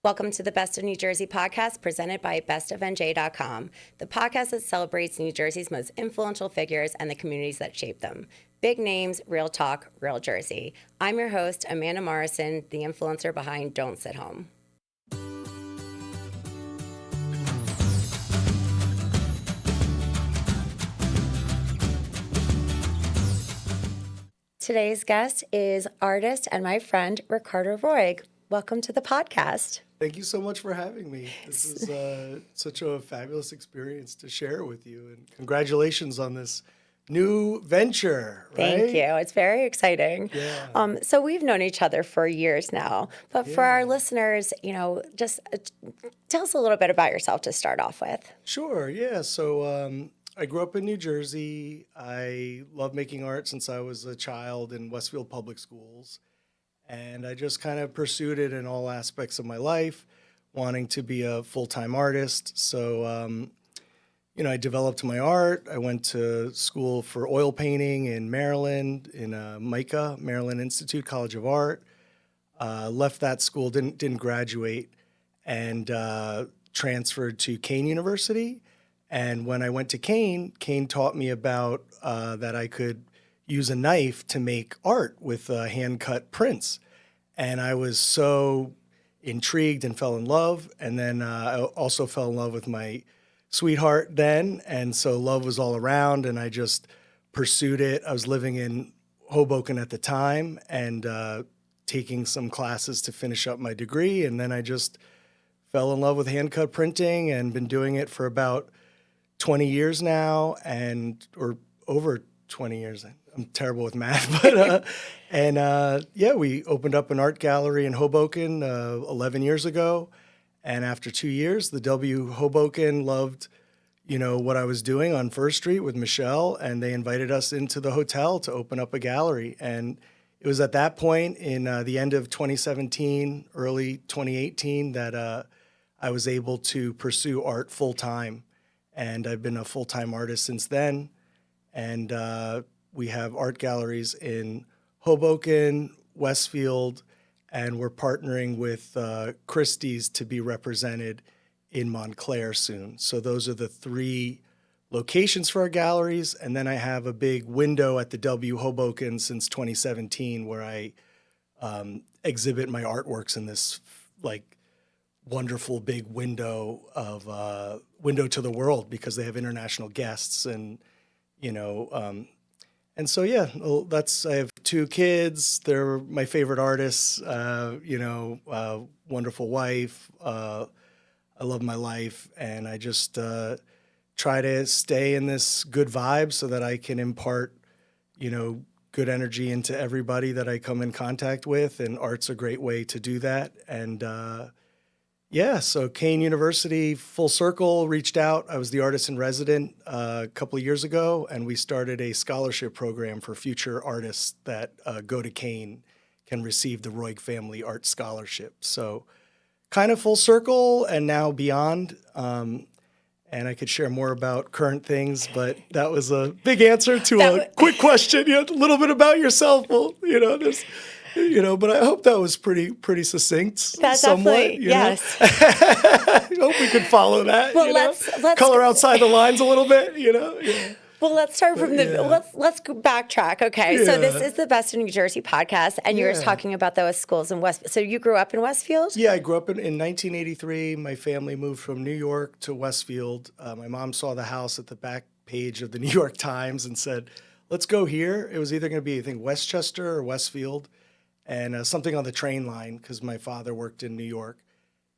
Welcome to the Best of New Jersey podcast presented by bestofnj.com, the podcast that celebrates New Jersey's most influential figures and the communities that shape them. Big names, real talk, real Jersey. I'm your host, Amanda Morrison, the influencer behind Don't Sit Home. Today's guest is artist and my friend, Ricardo Roig. Welcome to the podcast. Thank you so much for having me. This is such a fabulous experience to share with you. And congratulations on this new venture, right? Thank you. It's very exciting. Yeah. So we've known each other for years now. But for our listeners, just tell us a little bit about yourself to start off with. Sure, yeah. So I grew up in New Jersey. I love making art since I was a child in Westfield public schools. And I just kind of pursued it in all aspects of my life, wanting to be a full-time artist. So, I developed my art. I went to school for oil painting in Maryland, in MICA, Maryland Institute College of Art. Left that school, didn't graduate, and transferred to Kean University. And when I went to Kean taught me about that I could use a knife to make art with hand-cut prints. And I was so intrigued and fell in love. And then I also fell in love with my sweetheart then. And so love was all around, and I just pursued it. I was living in Hoboken at the time and taking some classes to finish up my degree. And then I just fell in love with hand-cut printing and been doing it for about 20 years now, or over 20 years. I'm terrible with math, but we opened up an art gallery in Hoboken 11 years ago, and after 2 years, the W Hoboken loved, what I was doing on First Street with Michelle, and they invited us into the hotel to open up a gallery. And it was at that point in the end of 2017, early 2018, that I was able to pursue art full time, and I've been a full time artist since then. And we have art galleries in Hoboken, Westfield, and we're partnering with Christie's to be represented in Montclair soon. So those are the three locations for our galleries. And then I have a big window at the W Hoboken since 2017 where I exhibit my artworks in this wonderful big window to the world, because they have international guests and and so, I have two kids. They're my favorite artists, wonderful wife. I love my life, and I just try to stay in this good vibe so that I can impart, good energy into everybody that I come in contact with, and art's a great way to do that. And so Kean University, full circle, reached out. I was the artist in resident a couple of years ago, and we started a scholarship program for future artists that go to Kean can receive the Roig Family Art Scholarship. So kind of full circle and now beyond. And I could share more about current things, but that was a big answer to a quick question. A little bit about yourself. Well, but I hope that was pretty success. That's somewhat, definitely, yes. I hope we could follow that. Well, let's color outside the lines a little bit. Yeah. Well, let's start from let's go backtrack. Okay, so this is the Best of New Jersey podcast, and you were talking about those schools in Westfield. So you grew up in Westfield? Yeah, I grew up in 1983. My family moved from New York to Westfield. My mom saw the house at the back page of the New York Times and said, "Let's go here." It was either going to be, I think, Westchester or Westfield, and something on the train line, because my father worked in New York.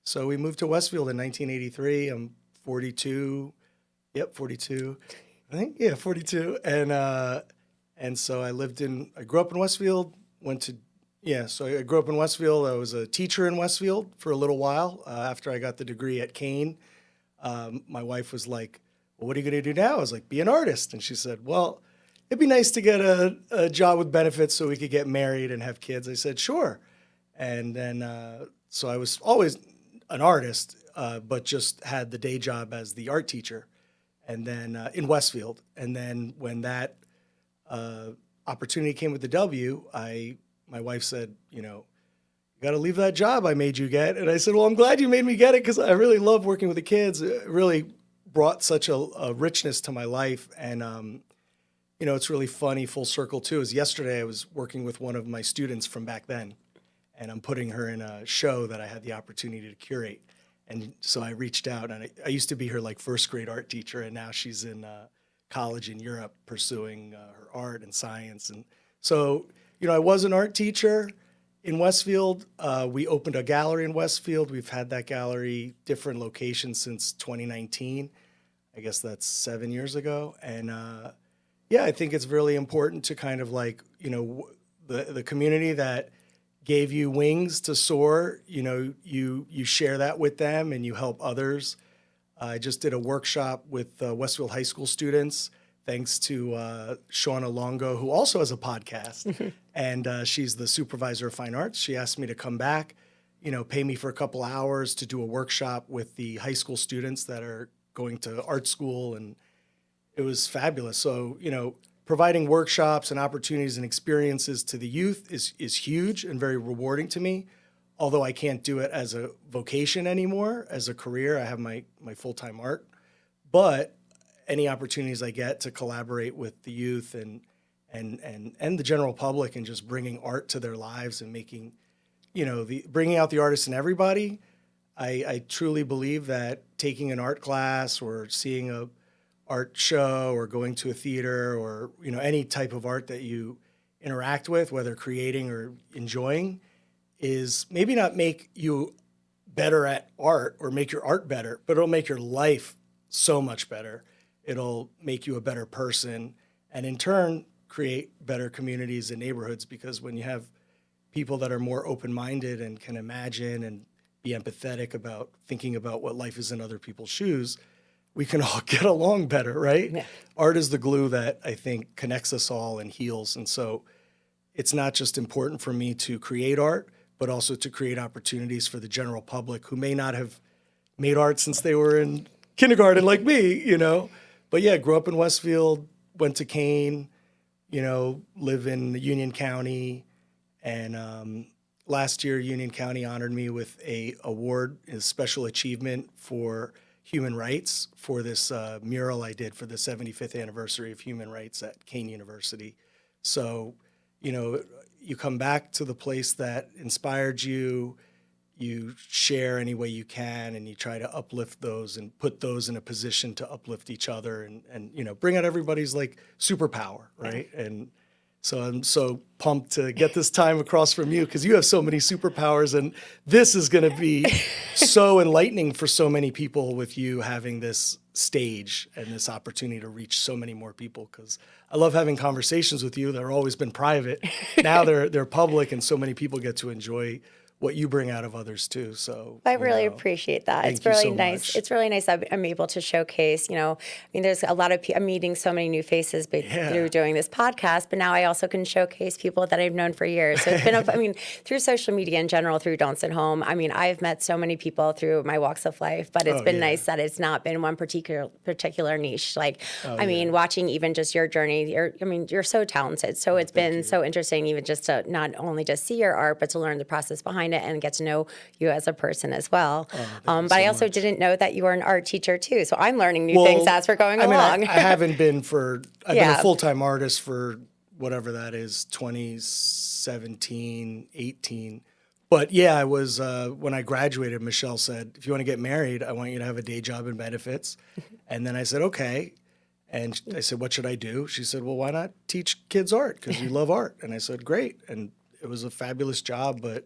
So we moved to Westfield in 1983. I'm 42. Yep, 42. I think, 42. And so I grew up in Westfield, so I grew up in Westfield. I was a teacher in Westfield for a little while after I got the degree at Kean. My wife was like, "Well, what are you going to do now?" I was like, "Be an artist." And she said, "Well, it'd be nice to get a job with benefits so we could get married and have kids." I said, "Sure." And then, so I was always an artist, but just had the day job as the art teacher. And then in Westfield. And then when that opportunity came with the W, my wife said, you got to leave that job I made you get. And I said, well, I'm glad you made me get it because I really love working with the kids. It really brought such a richness to my life. And, it's really funny, full circle too, is yesterday I was working with one of my students from back then, and I'm putting her in a show that I had the opportunity to curate. And so I reached out, and I used to be her like first grade art teacher, and now she's in college in Europe pursuing her art and science. And so, I was an art teacher in Westfield. We opened a gallery in Westfield. We've had that gallery, different locations since 2019. I guess that's 7 years ago. And I think it's really important to kind of like, the community that gave you wings to soar, you share that with them and you help others. I just did a workshop with Westfield High School students, thanks to Shauna Longo, who also has a podcast, and she's the supervisor of fine arts. She asked me to come back, pay me for a couple hours to do a workshop with the high school students that are going to art school, and it was fabulous. So, providing workshops and opportunities and experiences to the youth is huge and very rewarding to me. Although I can't do it as a vocation anymore, as a career, I have my full-time art. But any opportunities I get to collaborate with the youth and the general public and just bringing art to their lives and making, bringing out the artists in everybody, I truly believe that taking an art class or seeing a art show or going to a theater or, any type of art that you interact with, whether creating or enjoying, is maybe not make you better at art or make your art better, but it'll make your life so much better. It'll make you a better person and in turn create better communities and neighborhoods, because when you have people that are more open-minded and can imagine and be empathetic about thinking about what life is in other people's shoes, we can all get along better, right? Yeah. Art is the glue that I think connects us all and heals. And so it's not just important for me to create art, but also to create opportunities for the general public who may not have made art since they were in kindergarten like me, But yeah, grew up in Westfield, went to Kean, live in Union County. And last year, Union County honored me with a award, a special achievement for human rights for this mural I did for the 75th anniversary of human rights at Kean University. So, you come back to the place that inspired you, you share any way you can, and you try to uplift those and put those in a position to uplift each other and bring out everybody's like superpower, right? And so I'm so pumped to get this time across from you because you have so many superpowers, and this is going to be so enlightening for so many people with you having this stage and this opportunity to reach so many more people, because I love having conversations with you that have always been private. Now they're public, and so many people get to enjoy what you bring out of others too. So I really appreciate that. It's really nice. It's really nice that I'm able to showcase, there's a lot of I'm meeting so many new faces through doing this podcast, but now I also can showcase people that I've known for years. So it's been, through social media in general, through Don't Sit Home. I've met so many people through my walks of life, but it's been nice that it's not been one particular niche. Watching even just your journey, you're so talented. So it's been so interesting even just to not only just see your art, but to learn the process behind it and get to know you as a person as well. But I also didn't know that you were an art teacher too. So I'm learning new things as we're going along. I haven't been I've been a full-time artist for whatever that is, 2017, 18. But I was, when I graduated, Michelle said, if you want to get married, I want you to have a day job and benefits. And then I said, okay. And I said, what should I do? She said, well, why not teach kids art? Because you love art. And I said, great. And it was a fabulous job, but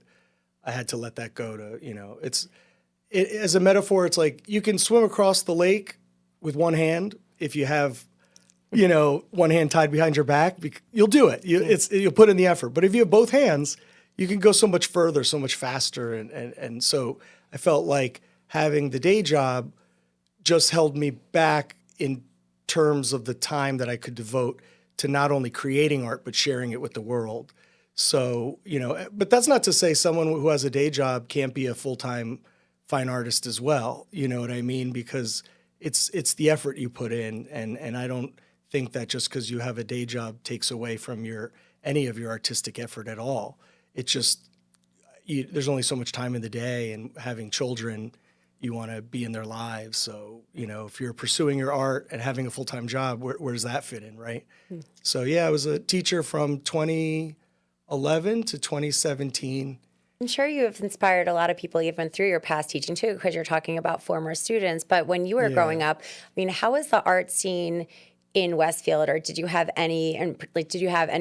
I had to let that go to, as a metaphor, it's like you can swim across the lake with one hand if you have, one hand tied behind your back. You'll do it. You'll put in the effort. But if you have both hands, you can go so much further, so much faster. And so I felt like having the day job just held me back in terms of the time that I could devote to not only creating art, but sharing it with the world. So, but that's not to say someone who has a day job can't be a full-time fine artist as well. You know what I mean? Because it's the effort you put in. And I don't think that just because you have a day job takes away from any of your artistic effort at all. It just, there's only so much time in the day, and having children, you want to be in their lives. So, if you're pursuing your art and having a full-time job, where does that fit in, right? So, yeah, I was a teacher from 2011 to 2017. I'm sure you have inspired a lot of people even through your past teaching too, because you're talking about former students. But when you were growing up, I mean, how was the art scene in Westfield, or did you have any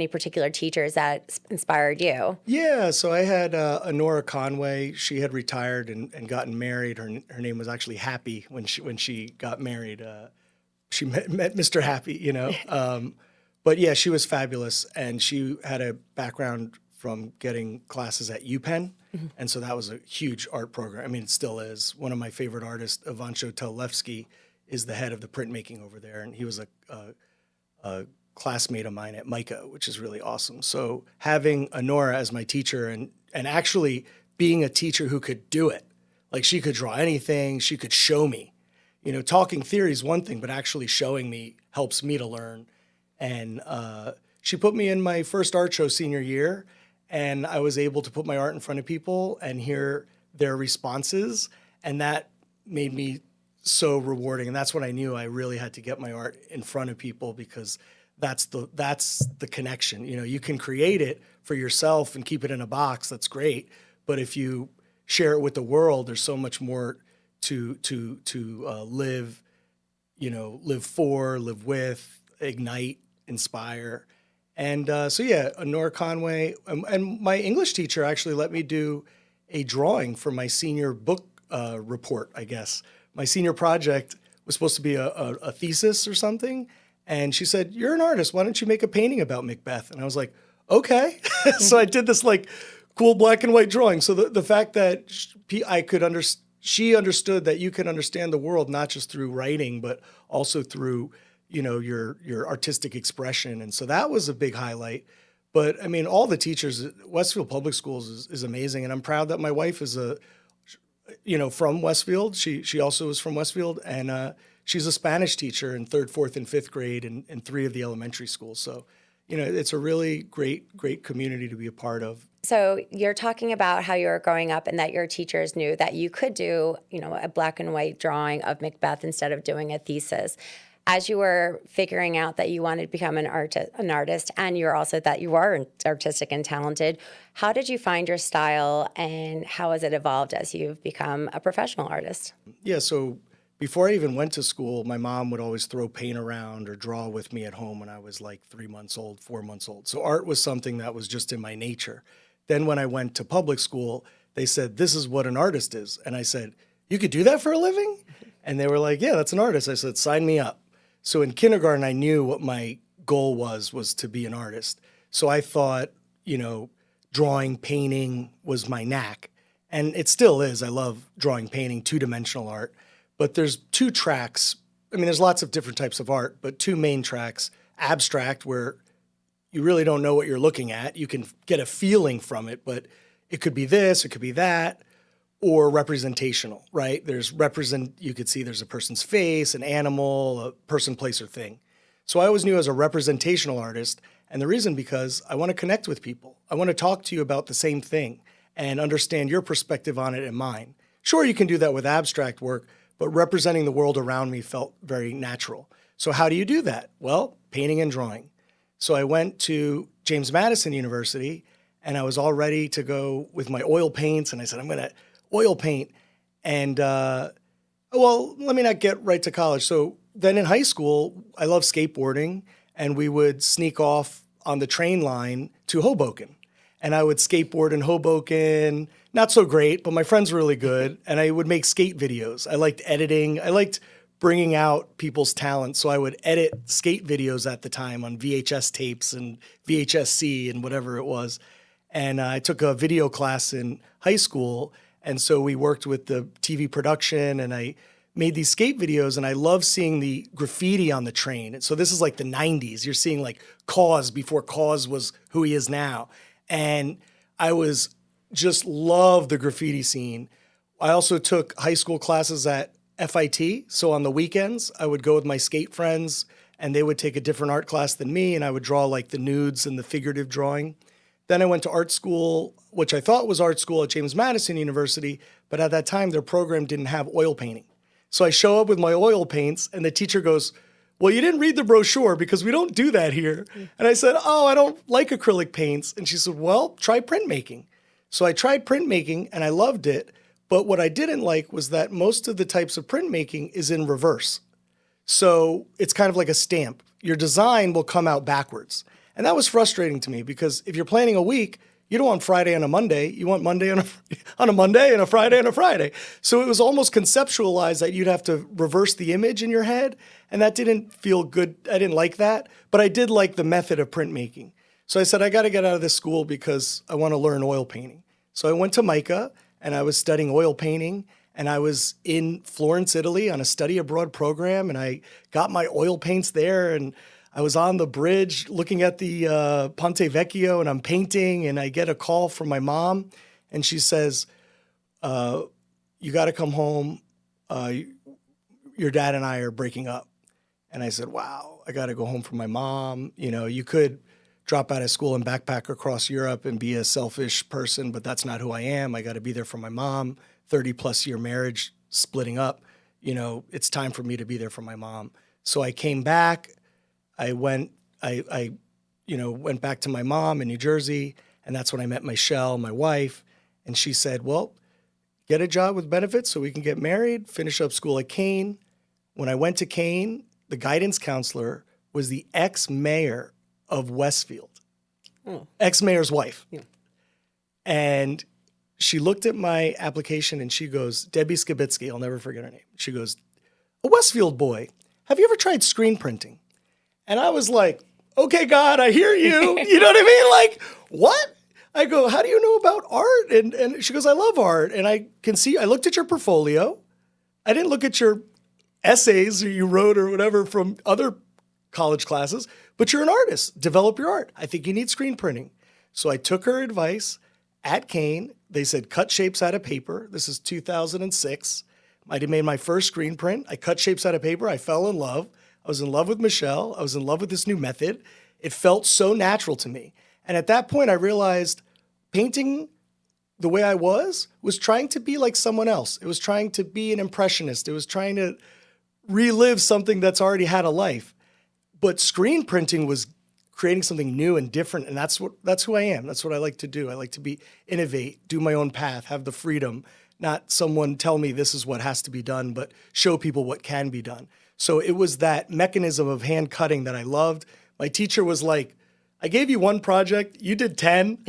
particular teachers that inspired you? Yeah, so I had Honora Conway. She had retired and gotten married. Her name was actually Happy when she got married. She met Mr. Happy, But yeah, she was fabulous, and she had a background from getting classes at UPenn, and so that was a huge art program. I mean, it still is. One of my favorite artists, Ivancho Televsky, is the head of the printmaking over there, and he was a classmate of mine at MICA, which is really awesome. So having Honora as my teacher and actually being a teacher who could do it, like she could draw anything, she could show me. Talking theory is one thing, but actually showing me helps me to learn. And she put me in my first art show senior year, and I was able to put my art in front of people and hear their responses, and that made me so rewarding. And that's when I knew I really had to get my art in front of people, because that's the connection. You can create it for yourself and keep it in a box. That's great. But if you share it with the world, there's so much more to live, live for, live with, ignite, inspire. And so, yeah, Honora Conway. And my English teacher actually let me do a drawing for my senior book report, I guess. My senior project was supposed to be a thesis or something. And she said, "You're an artist. Why don't you make a painting about Macbeth?" And I was like, okay. So I did this cool black and white drawing. So the fact that she understood that you can understand the world not just through writing, but also through your artistic expression. And so that was a big highlight. But I mean, all the teachers at Westfield Public Schools is amazing. And I'm proud that my wife is from Westfield. She also is from Westfield, and she's a Spanish teacher in 3rd, 4th, and 5th grade in 3 of the elementary schools. So, it's a really great community to be a part of. So you're talking about how you were growing up and that your teachers knew that you could do, a black and white drawing of Macbeth instead of doing a thesis. As you were figuring out that you wanted to become an artist, and you're also that you are artistic and talented, how did you find your style, and how has it evolved as you've become a professional artist? Yeah, so before I even went to school, my mom would always throw paint around or draw with me at home when I was 3 months old, 4 months old. So art was something that was just in my nature. Then when I went to public school, they said, "This is what an artist is." And I said, "You could do that for a living?" And they were like, "Yeah, that's an artist." I said, "Sign me up." So in kindergarten, I knew what my goal was to be an artist. So I thought, drawing, painting was my knack. And it still is. I love drawing, painting, 2-dimensional art. But there's 2 tracks. I mean, there's lots of different types of art, but 2 main tracks. Abstract, where you really don't know what you're looking at. You can get a feeling from it, but it could be this, it could be that. Or representational, right? You could see there's a person's face, an animal, a person, place, or thing. So I always knew as a representational artist, and the reason because I want to connect with people. I want to talk to you about the same thing and understand your perspective on it and mine. Sure, you can do that with abstract work, but representing the world around me felt very natural. So how do you do that? Well, painting and drawing. So I went to James Madison University, and I was all ready to go with my oil paints, and I said, I'm going to oil paint. And, let me not get right to college. So then in high school, I loved skateboarding, and we would sneak off on the train line to Hoboken. And I would skateboard in Hoboken, not so great, but my friends were really good. And I would make skate videos. I liked editing. I liked bringing out people's talent. So I would edit skate videos at the time on VHS tapes and VHS-C and whatever it was. And I took a video class in high school. And so we worked with the TV production, and I made these skate videos, and I love seeing the graffiti on the train. And so this is like the 90s. You're seeing Cause before Cause was who he is now. And I was just love the graffiti scene. I also took high school classes at FIT. So on the weekends, I would go with my skate friends, and they would take a different art class than me, and I would draw the nudes and the figurative drawing. Then I went to art school, which I thought was art school at James Madison University, but at that time their program didn't have oil painting. So I show up with my oil paints and the teacher goes, well, you didn't read the brochure because we don't do that here. And I said, oh, I don't like acrylic paints. And she said, well, try printmaking. So I tried printmaking and I loved it. But what I didn't like was that most of the types of printmaking is in reverse. So it's kind of like a stamp. Your design will come out backwards. And that was frustrating to me because if you're planning a week, you don't want Friday and a Monday. You want Monday on a Monday and a Friday and a Friday. So it was almost conceptualized that you'd have to reverse the image in your head. And that didn't feel good. I didn't like that. But I did like the method of printmaking. So I said, I got to get out of this school because I want to learn oil painting. So I went to MICA and I was studying oil painting. And I was in Florence, Italy on a study abroad program. And I got my oil paints there. And I was on the bridge looking at the Ponte Vecchio and I'm painting and I get a call from my mom and she says, you got to come home. Your dad and I are breaking up. And I said, wow, I got to go home from my mom. You know, you could drop out of school and backpack across Europe and be a selfish person, but that's not who I am. I got to be there for my mom, 30 plus year marriage, splitting up. You know, it's time for me to be there for my mom. So I came back. I went back to my mom in New Jersey, and that's when I met Michelle, my wife, and she said, well, get a job with benefits so we can get married, finish up school at Kean. When I went to Kean, the guidance counselor was the ex-mayor of Westfield, ex-mayor's wife. Yeah. And she looked at my application and she goes, Debbie Skibitsky, I'll never forget her name. She goes, a Westfield boy, have you ever tried screen printing? And I was like, okay, God, I hear you. You know what I mean? Like, what? I go, how do you know about art? And she goes, I love art. And I can see, I looked at your portfolio. I didn't look at your essays or you wrote or whatever from other college classes, but you're an artist. Develop your art. I think you need screen printing. So I took her advice at Kean. They said, cut shapes out of paper. This is 2006. I made my first screen print. I cut shapes out of paper. I fell in love. I was in love with Michelle. I was in love with this new method. It felt so natural to me. And at that point, I realized painting the way I was trying to be like someone else. It was trying to be an impressionist. It was trying to relive something that's already had a life. But screen printing was creating something new and different. And that's who I am. That's what I like to do. I like to innovate, do my own path, have the freedom, not someone tell me this is what has to be done, but show people what can be done. So it was that mechanism of hand cutting that I loved. My teacher was like, I gave you one project, you did 10.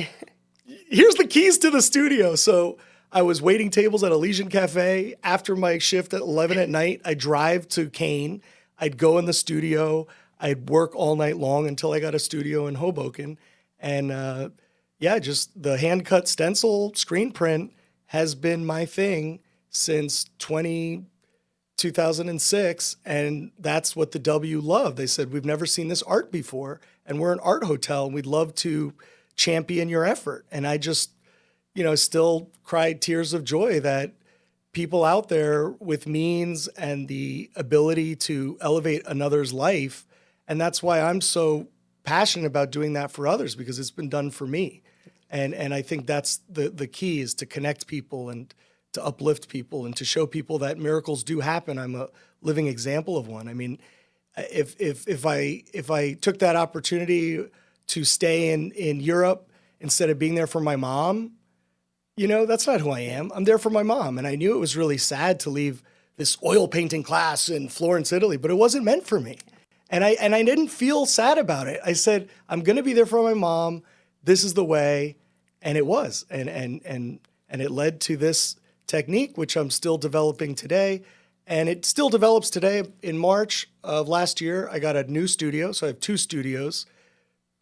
Here's the keys to the studio. So I was waiting tables at Elysian Cafe. After my shift at 11 at night, I'd drive to Kean. I'd go in the studio. I'd work all night long until I got a studio in Hoboken. And just the hand cut stencil screen print has been my thing since 2006, and that's what the W loved. They said, we've never seen this art before, and we're an art hotel, and we'd love to champion your effort. And I just, still cried tears of joy that people out there with means and the ability to elevate another's life, and that's why I'm so passionate about doing that for others, because it's been done for me. And I think that's the key, is to connect people and to uplift people and to show people that miracles do happen. I'm a living example of one. I mean, if I took that opportunity to stay in Europe instead of being there for my mom, that's not who I am. I'm there for my mom. And I knew it was really sad to leave this oil painting class in Florence, Italy, but it wasn't meant for me. And I didn't feel sad about it. I said, I'm going to be there for my mom. This is the way. And it was. And it led to this technique, which I'm still developing today. And it still develops today. In March of last year, I got a new studio. So I have 2 studios,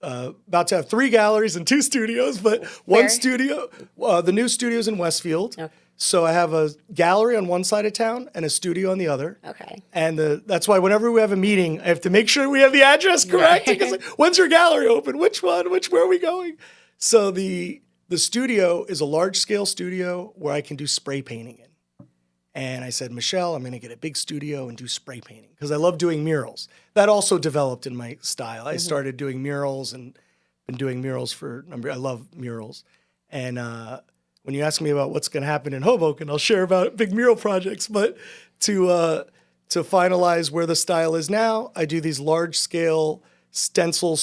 about to have 3 galleries and 2 studios, but one studio, the new studio's in Westfield. Okay. So I have a gallery on one side of town and a studio on the other. Okay. And that's why whenever we have a meeting, I have to make sure we have the address correct. Right. Because when's your gallery open? Which one? Where are we going? So the studio is a large-scale studio where I can do spray painting in. And I said, Michelle, I'm going to get a big studio and do spray painting because I love doing murals. That also developed in my style. I started doing murals and been doing murals I love murals. And when you ask me about what's going to happen in Hoboken, I'll share about big mural projects. But to finalize where the style is now, I do these large scale stencil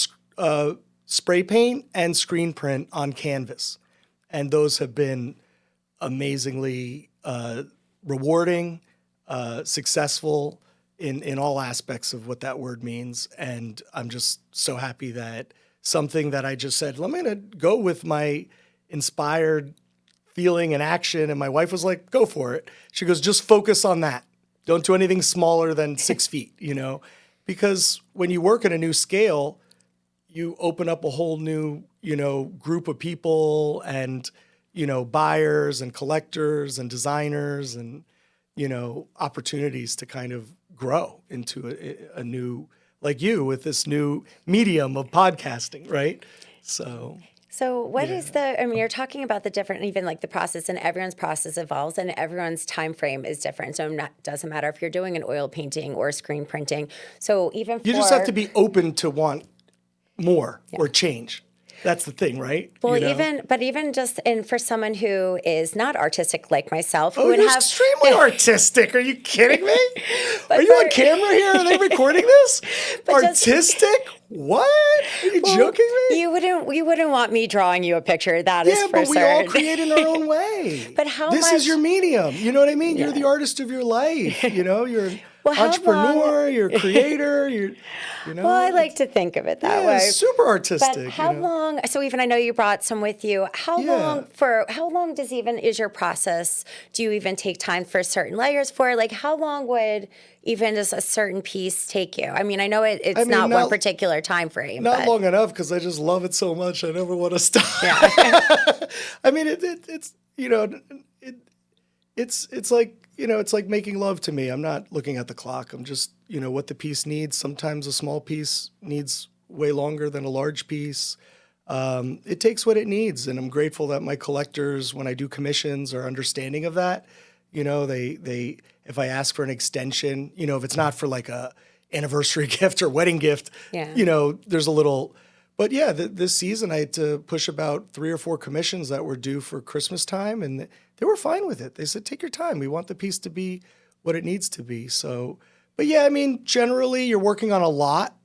spray paint and screen print on canvas. And those have been amazingly rewarding, successful in all aspects of what that word means. And I'm just so happy that something that I just said, I'm going to go with my inspired feeling and action. And my wife was like, go for it. She goes, just focus on that. Don't do anything smaller than 6 feet, because when you work at a new scale, you open up a whole new, group of people and, buyers and collectors and designers and, opportunities to kind of grow into a new, like you with this new medium of podcasting, right? So what is you're talking about the different, even like the process, and everyone's process evolves and everyone's time frame is different. So it doesn't matter if you're doing an oil painting or screen printing. So even you just have to be open to want more or change. That's the thing, right? Well, even just for someone who is not artistic like myself, who you're extremely artistic. Are you kidding me? Are you on camera here? Are they recording this? Artistic? What? Are you joking me? You wouldn't want me drawing you a picture. That is for certain. Yeah, but we all create in our own way. But this is your medium. You know what I mean? Yeah. You're the artist of your life. You're an entrepreneur. You're a creator. Well, I like to think of it that way. Super artistic. But how long? So even I know you brought some with you. How long is your process? Do you even take time for certain layers for it? Like how long would even just a certain piece take you? I mean, I know it's not one particular time frame. Not long enough because I just love it so much. I never want to stop. Yeah. I mean, it's like, it's like making love to me. I'm not looking at the clock. I'm just, what the piece needs. Sometimes a small piece needs way longer than a large piece. It takes what it needs. And I'm grateful that my collectors, when I do commissions, are understanding of that. They if I ask for an extension, if it's not for like a anniversary gift or wedding gift, there's a little. But yeah, this season I had to push about 3 or 4 commissions that were due for Christmas time, and they were fine with it. They said, take your time. We want the piece to be what it needs to be. So, but yeah, I mean, generally you're working on a lot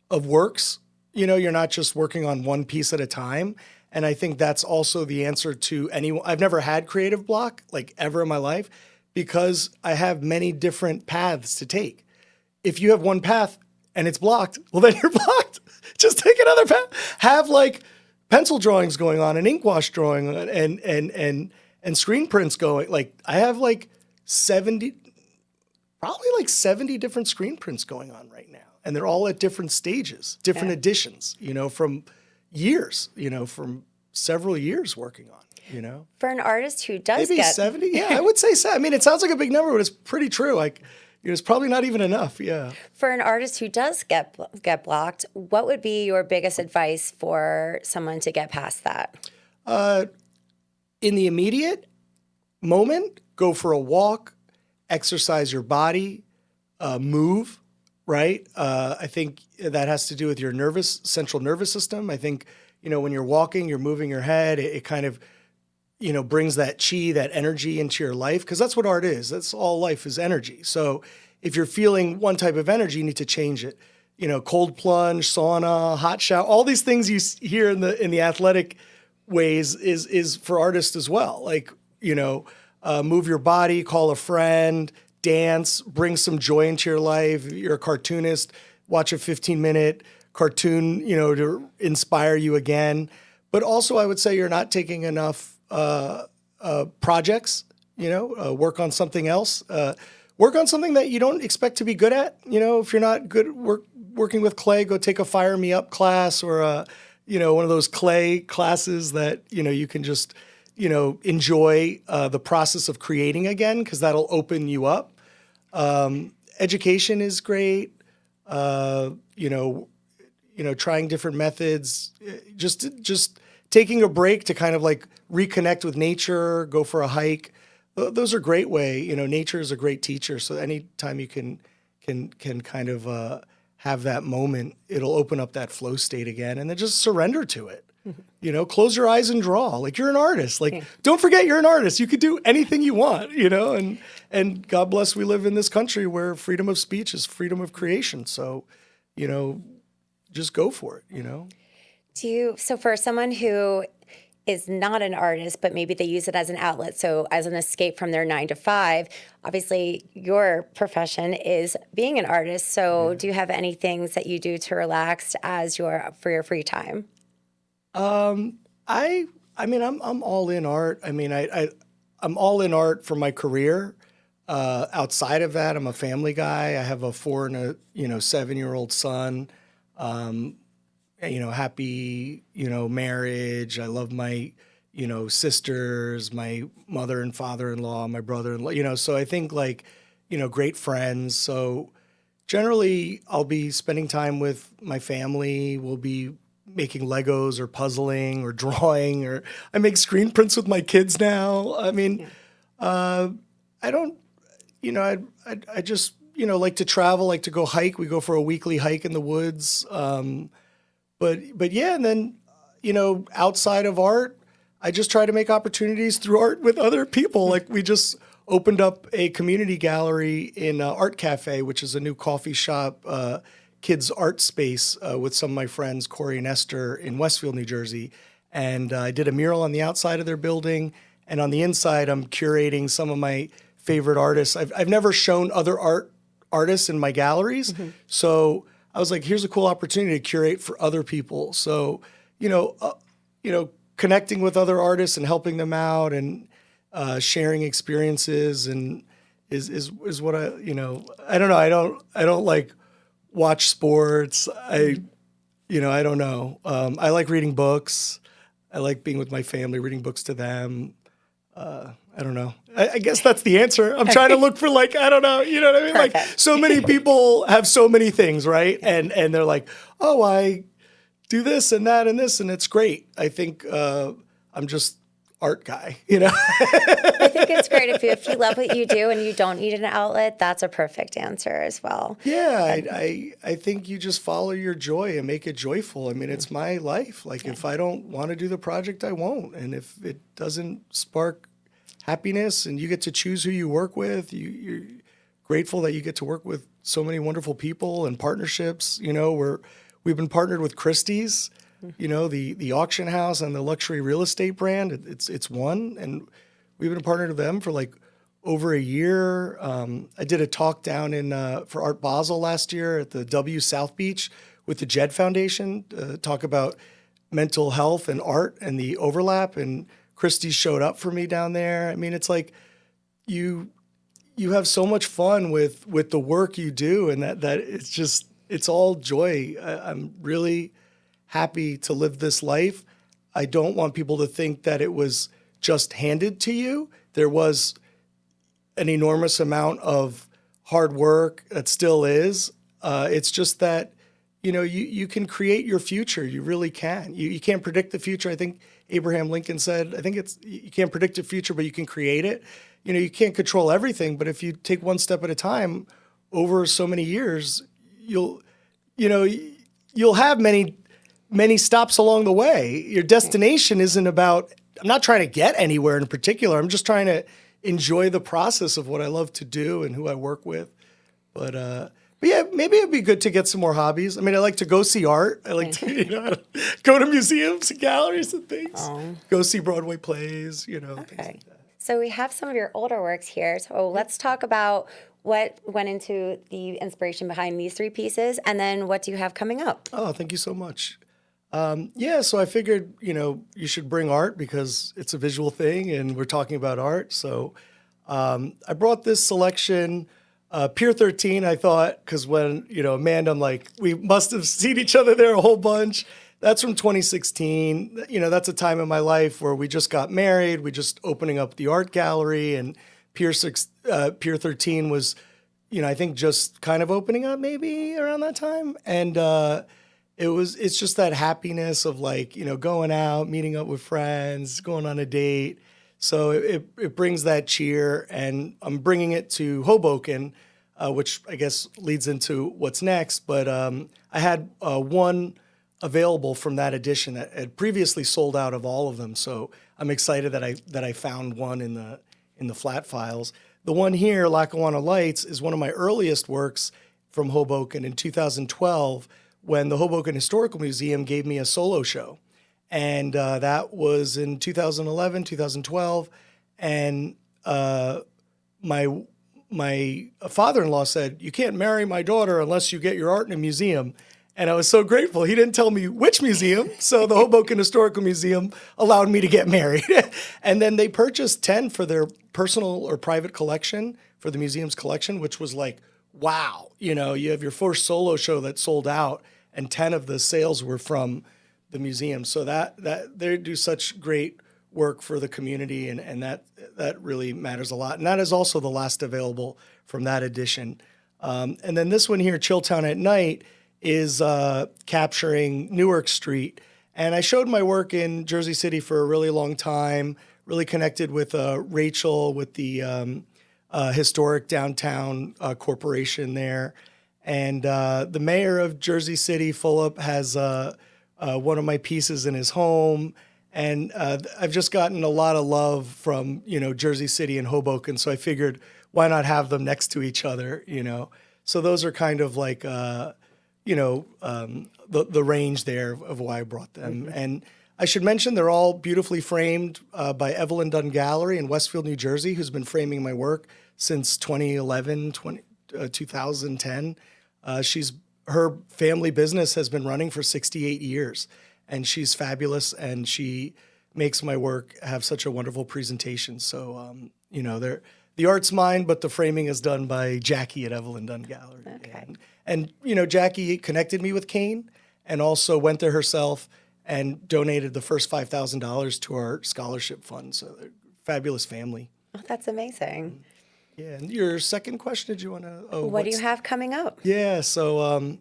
of works. You're not just working on one piece at a time. And I think that's also the answer to anyone. I've never had creative block like ever in my life because I have many different paths to take. If you have one path and it's blocked, well, then you're blocked. Just take another path. Have like pencil drawings going on, and ink wash drawing, and screen prints going. Like I have like 70 different screen prints going on right now, and they're all at different stages, different editions. From years. From several years working on. For an artist who does maybe 70. Yeah, I would say so. I mean, it sounds like a big number, but it's pretty true. Like. It's probably not even enough, yeah. For an artist who does get blocked, what would be your biggest advice for someone to get past that? In the immediate moment, go for a walk, exercise your body, move, right? I think that has to do with your central nervous system. I think, when you're walking, you're moving your head, it kind of brings that chi, that energy into your life, because that's what art is. That's all life is energy. So if you're feeling one type of energy, you need to change it. Cold plunge, sauna, hot shower, all these things you hear in the athletic ways is for artists as well. Like, move your body, call a friend, dance, bring some joy into your life. You're a cartoonist, watch a 15-minute cartoon, to inspire you again. But also I would say you're not taking enough projects, work on something else, work on something that you don't expect to be good at. If you're not good working with clay, go take a Fire Me Up class or one of those clay classes that, you can just, enjoy the process of creating again, because that'll open you up. Education is great. Trying different methods, just taking a break to kind of like reconnect with nature, go for a hike. Those are a great way. Nature is a great teacher. So anytime you can kind of have that moment, it'll open up that flow state again, and then just surrender to it. Close your eyes and draw. Like, you're an artist. Like, don't forget you're an artist. You could do anything you want, and God bless, we live in this country where freedom of speech is freedom of creation. So, just go for it, So for someone who is not an artist, but maybe they use it as an outlet, so as an escape from their 9 to 5, obviously your profession is being an artist. So do you have any things that you do to relax for your free time? I'm all in art. I'm all in art for my career. Outside of that, I'm a family guy. I have a 4 and a 7-year-old son. Happy, marriage. I love my, sisters, my mother and father-in-law, my brother-in-law, so I think great friends. So generally I'll be spending time with my family. We'll be making Legos or puzzling or drawing, or I make screen prints with my kids now. I don't, I just, like to travel, like to go hike. We go for a weekly hike in the woods. But yeah, and then, outside of art, I just try to make opportunities through art with other people. Like, we just opened up a community gallery in Art Cafe, which is a new coffee shop, kids art space with some of my friends, Corey and Esther, in Westfield, New Jersey. And I did a mural on the outside of their building. And on the inside, I'm curating some of my favorite artists. I've never shown other artists in my galleries. So I was like, here's a cool opportunity to curate for other people. So, connecting with other artists and helping them out and sharing experiences and is what I don't know. I don't like watch sports. I don't know. I like reading books. I like being with my family, reading books to them. I don't know. I guess that's the answer. I'm trying to look for I don't know. You know what I mean? Perfect. Like, so many people have so many things, right? And they're like, oh, I do this and that and this, and it's great. I think I'm just art guy, I think it's great if you love what you do and you don't need an outlet, that's a perfect answer as well. Yeah, I think you just follow your joy and make it joyful. It's my life. If I don't want to do the project, I won't. And if it doesn't spark happiness and you get to choose who you work with, you're grateful that you get to work with so many wonderful people and partnerships. We've been partnered with Christie's, the auction house and the luxury real estate brand. It's one, and we've been partnered with them for over a year. I did a talk down for Art Basel last year at the W South Beach with the Jed Foundation, talk about mental health and art and the overlap. And Christy showed up for me down there. It's like you have so much fun with the work you do, and that it's all joy. I'm really happy to live this life. I don't want people to think that it was just handed to you. There was an enormous amount of hard work that still is. It's just that, you can create your future. You really can. You can't predict the future. I think Abraham Lincoln said, you can't predict the future, but you can create it. You can't control everything, but if you take one step at a time over so many years, you'll have many stops along the way. Your destination isn't about, I'm not trying to get anywhere in particular. I'm just trying to enjoy the process of what I love to do and who I work with. But yeah, maybe it'd be good to get some more hobbies. I like to go see art. I like to, go to museums and galleries and things. Go see Broadway plays, things like that. So we have some of your older works here. So let's talk about what went into the inspiration behind these 3 pieces, and then what do you have coming up? Oh, thank you so much. So I figured, you should bring art because it's a visual thing and we're talking about art. So I brought this selection, Pier 13, I thought, because when, Amanda, I'm like, we must have seen each other there a whole bunch. That's from 2016. That's a time in my life where we just got married. We just opening up the art gallery, and Pier 13 was, I think just kind of opening up maybe around that time. And it's just that happiness of going out, meeting up with friends, going on a date. So it brings that cheer, and I'm bringing it to Hoboken which I guess leads into what's next. But I had one available from that edition that had previously sold out of all of them. So I'm excited that I found one in the flat files. The one here, Lackawanna Lights, is one of my earliest works from Hoboken in 2012, when the Hoboken Historical Museum gave me a solo show. And that was in 2011, 2012. And my father-in-law said, "You can't marry my daughter unless you get your art in a museum." And I was so grateful. He didn't tell me which museum. So the Hoboken Historical Museum allowed me to get married. And then they purchased 10 for their personal or private collection, for the museum's collection, which was like, wow. You know, you have your first solo show that sold out, and 10 of the sales were from the museum. So that they do such great work for the community, and that really matters a lot. And that is also the last available from that edition. And then this one here, Chilltown at Night, is capturing Newark Street. And I showed my work in Jersey City for a really long time, really connected with Rachel, with the historic downtown corporation there. And the mayor of Jersey City, Fulop, has one of my pieces in his home. And I've just gotten a lot of love from, Jersey City and Hoboken. So I figured, why not have them next to each other, So those are kind of like, the range there of why I brought them. Mm-hmm. And I should mention they're all beautifully framed by Evelyn Dunn Gallery in Westfield, New Jersey, who's been framing my work since 2011, 2010. Her family business has been running for 68 years, and she's fabulous, and she makes my work have such a wonderful presentation. So, the art's mine, but the framing is done by Jackie at Evelyn Dunn Gallery. Okay. And Jackie connected me with Kean, and also went there herself and donated the first $5,000 to our scholarship fund. So they're a fabulous family. Oh, that's amazing. Yeah. And your second question, did you want to? What do you have coming up? Yeah. So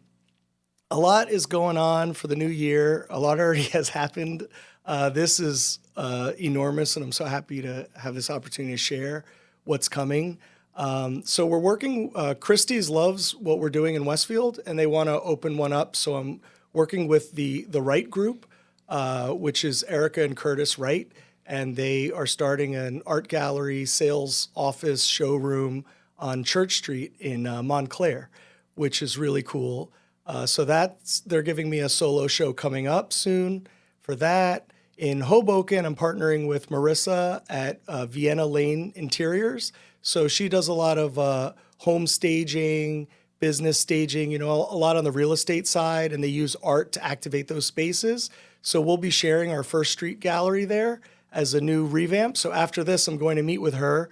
a lot is going on for the new year. A lot already has happened. This is enormous, and I'm so happy to have this opportunity to share what's coming. So we're working, Christie's loves what we're doing in Westfield, and they want to open one up. So I'm working with the Wright Group, which is Erica and Curtis Wright, and they are starting an art gallery, sales office, showroom on Church Street in Montclair, which is really cool. So they're giving me a solo show coming up soon for that. In Hoboken, I'm partnering with Marissa at Vienna Lane Interiors. So she does a lot of home staging, business staging, a lot on the real estate side, and they use art to activate those spaces. So we'll be sharing our first street gallery there as a new revamp. So after this, I'm going to meet with her.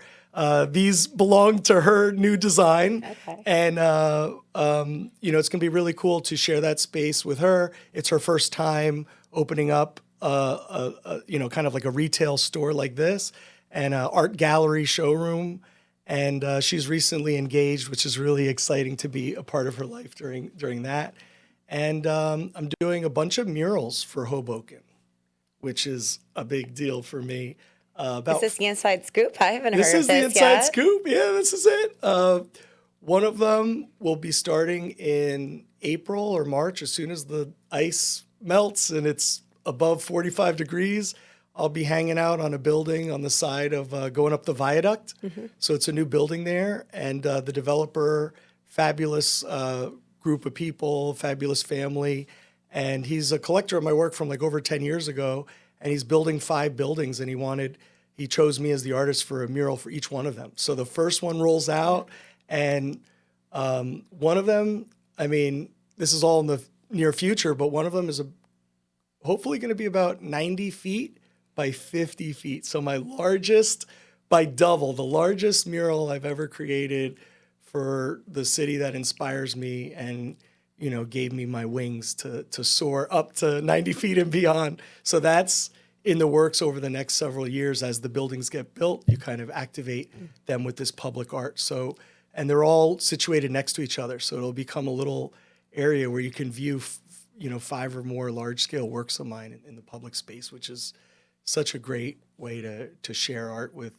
These belong to her new design. Okay. And, it's going to be really cool to share that space with her. It's her first time opening up, kind of like a retail store like this, and an art gallery showroom. And she's recently engaged, which is really exciting to be a part of her life during that. And I'm doing a bunch of murals for Hoboken, which is a big deal for me. Is this the inside scoop? I haven't heard of this yet. This is the inside scoop. Yeah, this is it. One of them will be starting in April or March, as soon as the ice melts and it's above 45 degrees. I'll be hanging out on a building on the side of going up the viaduct. Mm-hmm. So it's a new building there. And the developer, fabulous group of people, fabulous family. And he's a collector of my work from like over 10 years ago. And he's building 5 buildings, and he chose me as the artist for a mural for each one of them. So the first one rolls out, and one of them, this is all in the near future, but one of them is hopefully going to be about 90 feet by 50 feet. So my largest, by double, the largest mural I've ever created for the city that inspires me and, gave me my wings to soar up to 90 feet and beyond. So that's in the works over the next several years. As the buildings get built, you kind of activate them with this public art. So, and they're all situated next to each other. So it'll become a little area where you can view, 5 or more large-scale works of mine in the public space, which is such a great way to share art with,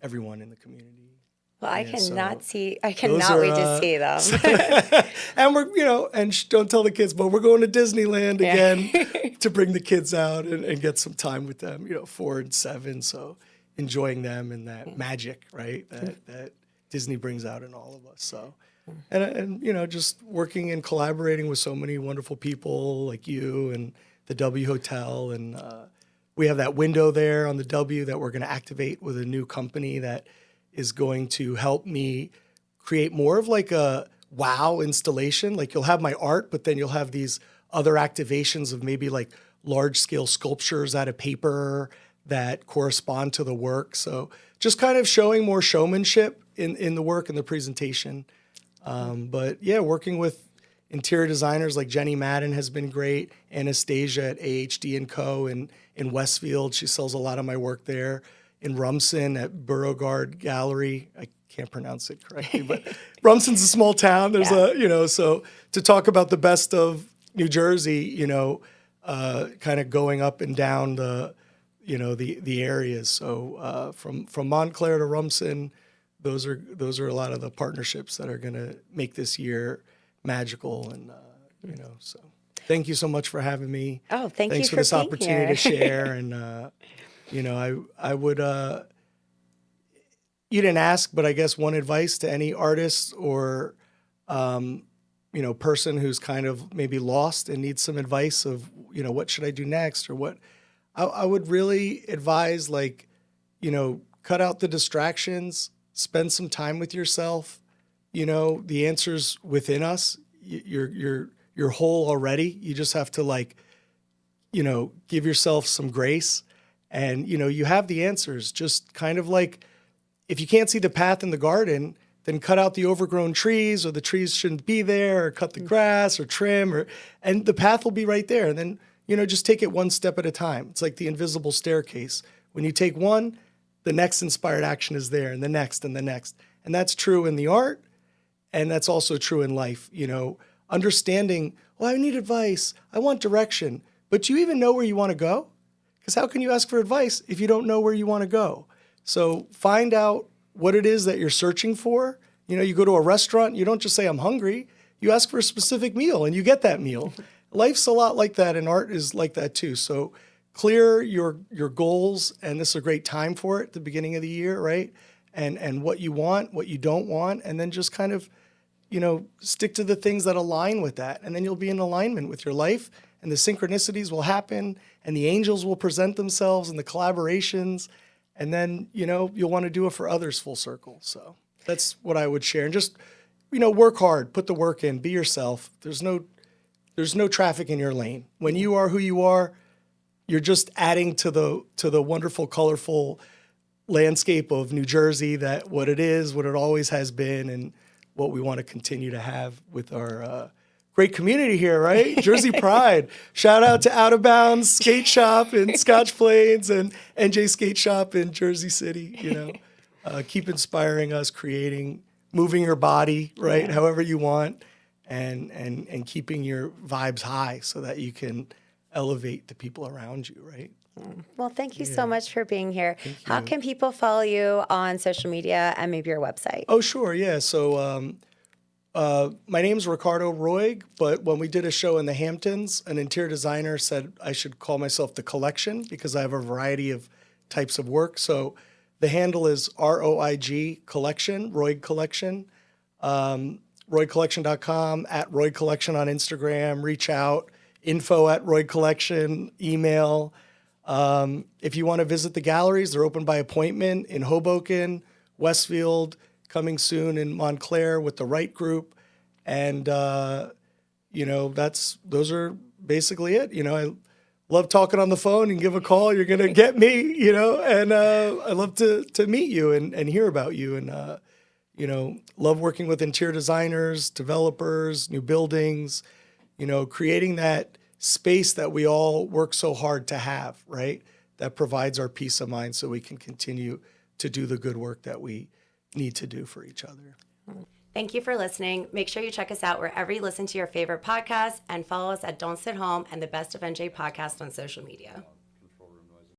everyone in the community. Well, I Yeah, cannot so see. I those cannot are, wait to see them. and we're, don't tell the kids, but we're going to Disneyland Yeah. again to bring the kids out and get some time with them, 4 and 7. So enjoying them and that magic, right? That Disney brings out in all of us. So, and just working and collaborating with so many wonderful people like you and the W Hotel. And we have that window there on the W that we're going to activate with a new company that is going to help me create more of like a wow installation. Like you'll have my art, but then you'll have these other activations of maybe like large scale sculptures out of paper that correspond to the work. So just kind of showing more showmanship in the work and the presentation. But yeah, working with interior designers like Jenny Madden has been great. Anastasia at AHD & Co. in Westfield. She sells a lot of my work there. In Rumson at Beauregard Gallery. I can't pronounce it correctly, but Rumson's a small town. There's so to talk about the best of New Jersey, kind of going up and down the areas. So from Montclair to Rumson, those are a lot of the partnerships that are going to make this year magical. And, so thank you so much for having me. Oh, thanks you for for this being opportunity here. to share. And, I would, you didn't ask, but I guess one advice to any artist or, person who's kind of maybe lost and needs some advice of, what should I do next or what I would really advise, like, cut out the distractions, spend some time with yourself. The answer's within us. You're whole already. You just have to give yourself some grace. And, you have the answers. Just kind of like, if you can't see the path in the garden, then cut out the overgrown trees, or the trees shouldn't be there, or cut the grass or trim, and the path will be right there. And then, just take it one step at a time. It's like the invisible staircase. When you take one, the next inspired action is there, and the next and the next. And that's true in the art. And that's also true in life, understanding, well, I need advice. I want direction. But do you even know where you want to go? Because how can you ask for advice if you don't know where you want to go? So find out what it is that you're searching for. You go to a restaurant, you don't just say, I'm hungry. You ask for a specific meal and you get that meal. Life's a lot like that, and art is like that too. So clear your goals, and this is a great time for it at the beginning of the year, right? And what you want, what you don't want, and then just kind of, stick to the things that align with that. And then you'll be in alignment with your life, and the synchronicities will happen, and the angels will present themselves, and the collaborations, and then, you'll want to do it for others full circle. So that's what I would share. And just, work hard, put the work in, be yourself. There's no traffic in your lane. When you are who you are, you're just adding to the wonderful, colorful landscape of New Jersey, that what it is, what it always has been, and what we want to continue to have with our great community here, right? Jersey Pride. Shout out to Out of Bounds Skate Shop in Scotch Plains and NJ Skate Shop in Jersey City. Keep inspiring us, creating, moving your body, right? However you want, and keeping your vibes high so that you can elevate the people around you, right? Well, thank you so much for being here. How can people follow you on social media and maybe your website? Oh, sure. Yeah. So my name's Ricardo Roig, but when we did a show in the Hamptons, an interior designer said I should call myself The Collection because I have a variety of types of work. So the handle is ROIG Collection, Roig Collection, RoigCollection.com, at Roig Collection on Instagram. Reach out, info@Roig Collection, email. If you want to visit the galleries, they're open by appointment in Hoboken, Westfield, coming soon in Montclair with the Right Group. And, those are basically it. I love talking on the phone. And give a call. You're going to get me, and I love to meet you and hear about you. And, love working with interior designers, developers, new buildings, creating that space that we all work so hard to have, right? That provides our peace of mind so we can continue to do the good work that we need to do for each other. Thank you for listening. Make sure you check us out wherever you listen to your favorite podcasts, and follow us at Don't Sit Home and the Best of NJ podcast on social media.